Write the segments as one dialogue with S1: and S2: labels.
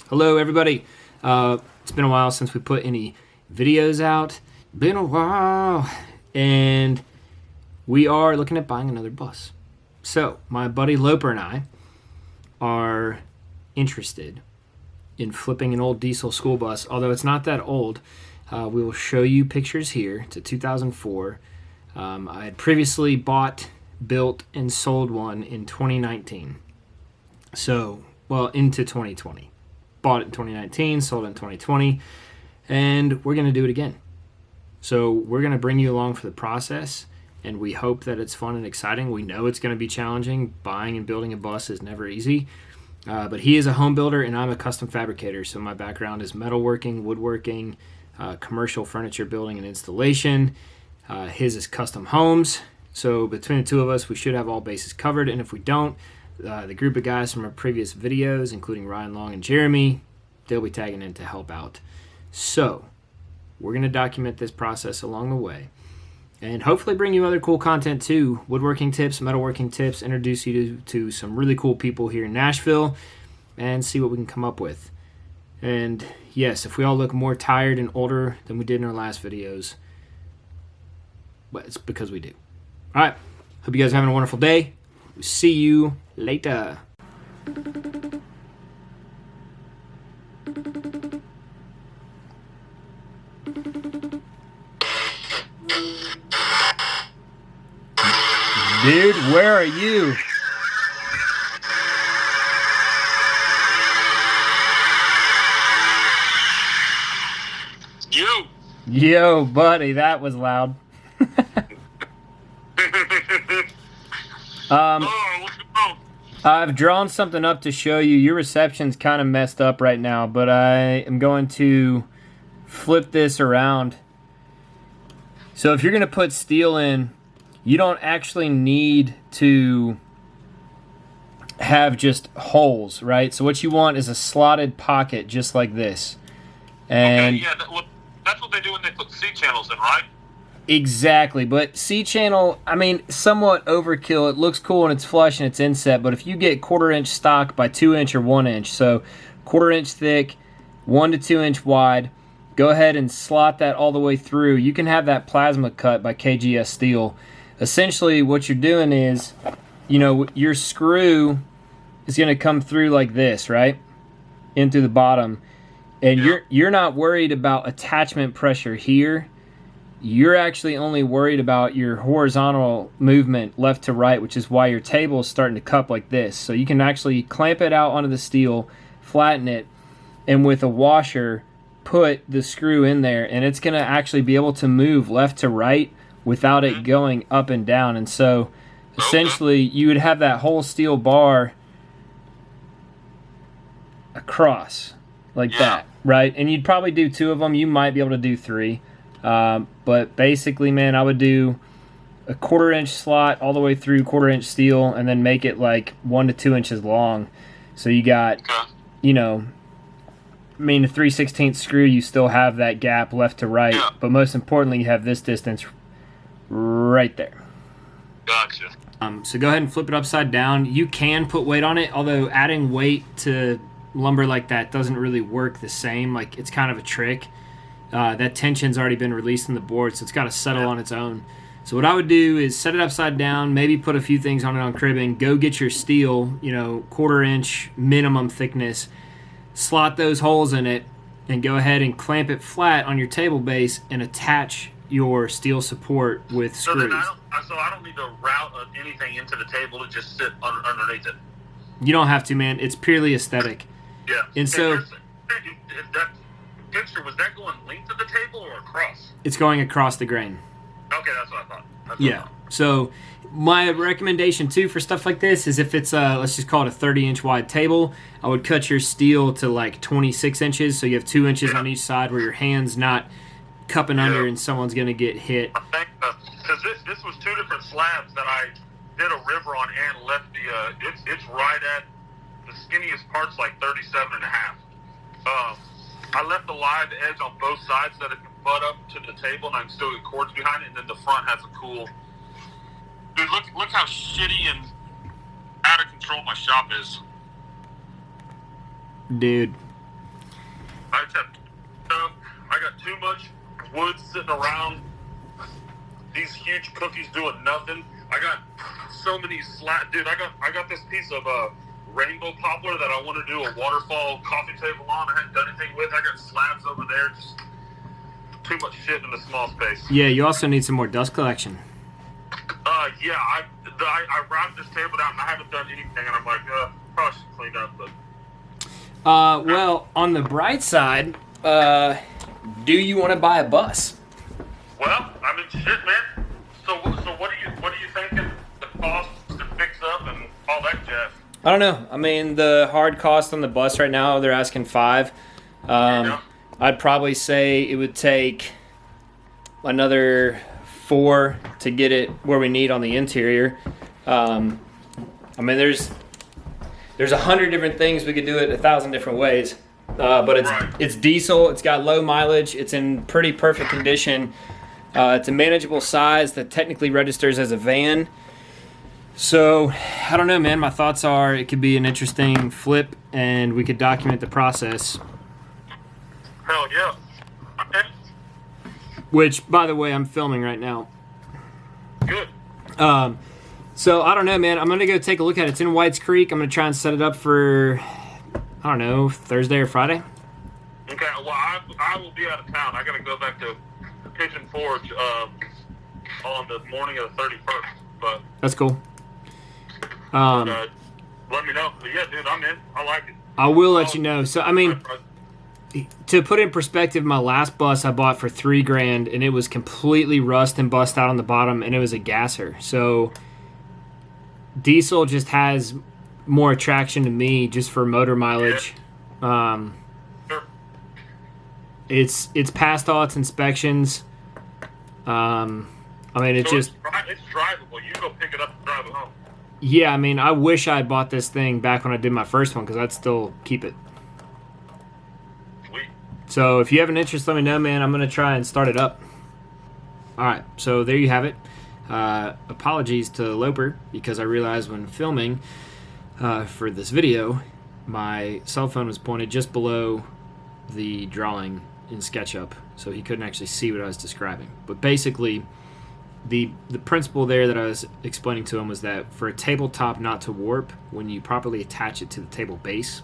S1: Hello, everybody. It's been a while since we put any videos out. Been a while. And we are looking at buying another bus. So, my buddy Loper and I are interested in flipping an old diesel school bus. Although it's not that old, we will show you pictures here. It's a 2004. I had previously bought, built, and sold one in 2019. So, well, into 2020. Bought it in 2019, sold it in 2020, and we're going to do it again. So we're going to bring you along for the process, and we hope that it's fun and exciting. We know it's going to be challenging. Buying and building a bus is never easy, but he is a home builder, and I'm a custom fabricator, so my background is metalworking, woodworking, commercial furniture building and installation. His is custom homes, so between the two of us, we should have all bases covered, and if we don't, the group of guys from our previous videos, including Ryan Long and Jeremy, they'll be tagging in to help out. So, we're going to document this process along the way and hopefully bring you other cool content too. Woodworking tips, metalworking tips, introduce you to some really cool people here in Nashville and see what we can come up with. And yes, if we all look more tired and older than we did in our last videos, well, it's because we do. All right. Hope you guys are having a wonderful day. We'll see you later. Dude, where are you? Yo, buddy, that was loud. I've drawn something up to show you. Your reception's kind of messed up right now, but I am going to flip this around. So if you're going to put steel in, you don't actually need to have just holes, right? So what you want is a slotted pocket just like this. And
S2: okay, yeah, that's what they do when they put C-channels in, right?
S1: Exactly, but C-channel, I mean, somewhat overkill. It looks cool and it's flush and it's inset, but if you get 1/4 inch stock by 2 inch or 1 inch, so 1/4 inch thick, 1 to 2 inch wide, go ahead and slot that all the way through. You can have that plasma cut by KGS Steel. Essentially, what you're doing is, you know, your screw is going to come through like this, right? In through the bottom, and you're not worried about attachment pressure here. You're actually only worried about your horizontal movement left to right, which is why your table is starting to cup like this. So you can actually clamp it out onto the steel, flatten it, and with a washer, put the screw in there, and it's going to actually be able to move left to right without it going up and down. And so essentially you would have that whole steel bar across like that, right? And you'd probably do 2 of them. You might be able to do 3. But basically, man, I would do a 1/4 inch slot all the way through 1/4 inch steel and then make it like 1 to 2 inches long. So you got, you know, I mean, a 3/16 screw, you still have that gap left to right. Yeah. But most importantly, you have this distance right there.
S2: Gotcha.
S1: So go ahead and flip it upside down. You can put weight on it, although adding weight to lumber like that doesn't really work the same. Like, it's kind of a trick. That tension's already been released in the board, so it's got to settle on its own. So what I would do is set it upside down, maybe put a few things on it on cribbing, go get your steel, you know, 1/4 inch minimum thickness, slot those holes in it, and go ahead and clamp it flat on your table base and attach your steel support with screws.
S2: So I don't need to route anything into the table to just sit underneath it?
S1: You don't have to, man. It's purely aesthetic.
S2: Yeah.
S1: And so
S2: that picture, was that going length of the table or across?
S1: It's going across the grain.
S2: Okay, that's what I thought.
S1: Yeah. So my recommendation too for stuff like this is if it's let's just call it a 30-inch wide table, I would cut your steel to like 26 inches, so you have 2 inches on each side where your hand's not cupping under and someone's going to get hit.
S2: I think because this was 2 different slabs that I did a river on and left the it's right at the skinniest part's like 37.5. I left the live edge on both sides so that it can butt up to the table and I can still get cords behind it, and then the front has a cool. Dude, look how shitty and out of control my shop is.
S1: Dude,
S2: too much wood sitting around. These huge cookies doing nothing. I got so many dude. I got this piece of rainbow poplar that I want to do a waterfall coffee table on. I hadn't done anything with. I got slabs over there. Just too much shit in a small space.
S1: Yeah, you also need some more dust collection.
S2: Yeah, I wrapped this table down and I haven't done anything, and I'm like, probably should clean up, but.
S1: Well, on the bright side, do you want to buy a bus?
S2: Well, I mean, shit, man. So what are you thinking? The cost to fix up and all that jazz.
S1: I don't know. I mean, the hard cost on the bus right now, they're asking $5. I'd probably say it would take another $4 to get it where we need on the interior. I mean, there's 100 different things we could do it 1,000 different ways. But it's diesel. It's got low mileage. It's in pretty perfect condition. It's a manageable size that technically registers as a van. So, I don't know, man. My thoughts are it could be an interesting flip, and we could document the process.
S2: Hell yeah. Okay.
S1: Which, by the way, I'm filming right now.
S2: Good.
S1: So, I don't know, man. I'm going to go take a look at it. It's in Whites Creek. I'm going to try and set it up for, I don't know, Thursday or Friday.
S2: Okay, well, I will be out of town. I got to go back to Pigeon Forge on the morning of the 31st. But
S1: that's cool.
S2: Let me know. But yeah, dude, I'm in. I like it.
S1: I will let you know. So, I mean, to put in perspective, my last bus I bought for $3,000, and it was completely rust and bust out on the bottom, and it was a gasser. So, diesel just has more attraction to me just for motor mileage.
S2: Yeah. Sure.
S1: It's passed all its inspections. I mean, it's
S2: drivable. You go pick it up and drive it home.
S1: Yeah, I mean, I wish I had bought this thing back when I did my first one because I'd still keep it.
S2: Sweet.
S1: So if you have an interest, let me know, man. I'm going to try and start it up. All right, so there you have it. Apologies to Loper because I realized when filming for this video, my cell phone was pointed just below the drawing in SketchUp, so he couldn't actually see what I was describing. But basically, the principle there that I was explaining to him was that for a tabletop not to warp, when you properly attach it to the table base,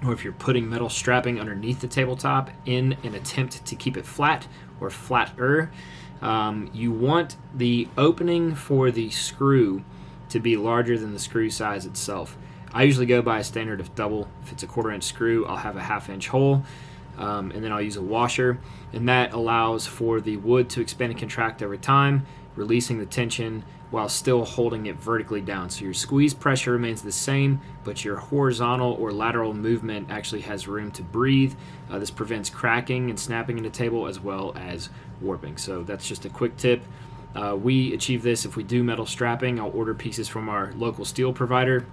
S1: or if you're putting metal strapping underneath the tabletop in an attempt to keep it flat or flatter, you want the opening for the screw to be larger than the screw size itself. I usually go by a standard of double. If it's a 1/4 inch screw, I'll have a 1/2 inch hole. And then I'll use a washer, and that allows for the wood to expand and contract over time, releasing the tension while still holding it vertically down. So your squeeze pressure remains the same, but your horizontal or lateral movement actually has room to breathe. This prevents cracking and snapping in the table as well as warping. So that's just a quick tip. We achieve this if we do metal strapping. I'll order pieces from our local steel provider.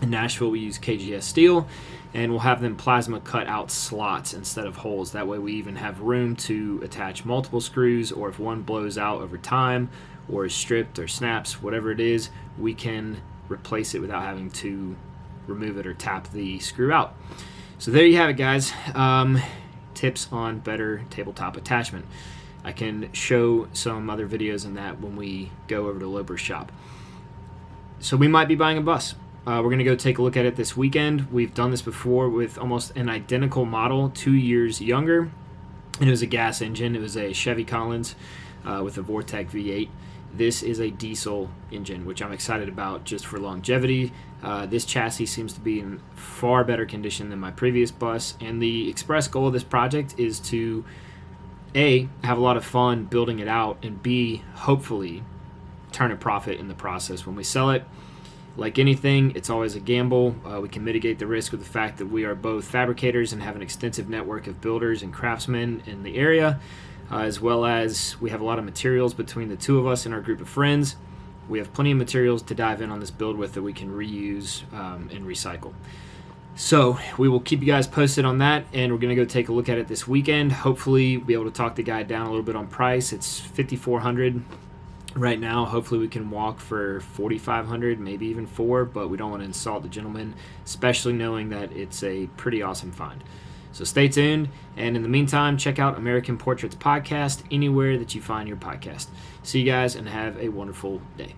S1: In Nashville, we use KGS steel, and we'll have them plasma cut out slots instead of holes. That way we even have room to attach multiple screws, or if one blows out over time or is stripped or snaps, whatever it is, we can replace it without having to remove it or tap the screw out. So there you have it, guys. Tips on better tabletop attachment. I can show some other videos on that when we go over to Loper's shop. So we might be buying a bus. We're going to go take a look at it this weekend. We've done this before with almost an identical model, 2 years younger. And it was a gas engine. It was a Chevy Collins with a Vortec V8. This is a diesel engine, which I'm excited about just for longevity. This chassis seems to be in far better condition than my previous bus. And the express goal of this project is to, A, have a lot of fun building it out, and B, hopefully turn a profit in the process when we sell it. Like anything, it's always a gamble. We can mitigate the risk with the fact that we are both fabricators and have an extensive network of builders and craftsmen in the area, as well as we have a lot of materials between the two of us and our group of friends. We have plenty of materials to dive in on this build with that we can reuse and recycle. So we will keep you guys posted on that, and we're going to go take a look at it this weekend. Hopefully be able to talk the guy down a little bit on price. It's $5,400. Right now, hopefully we can walk for $4,500, maybe even $4,000, but we don't want to insult the gentleman, especially knowing that it's a pretty awesome find. So stay tuned, and in the meantime, check out American Portraits Podcast anywhere that you find your podcast. See you guys, and have a wonderful day.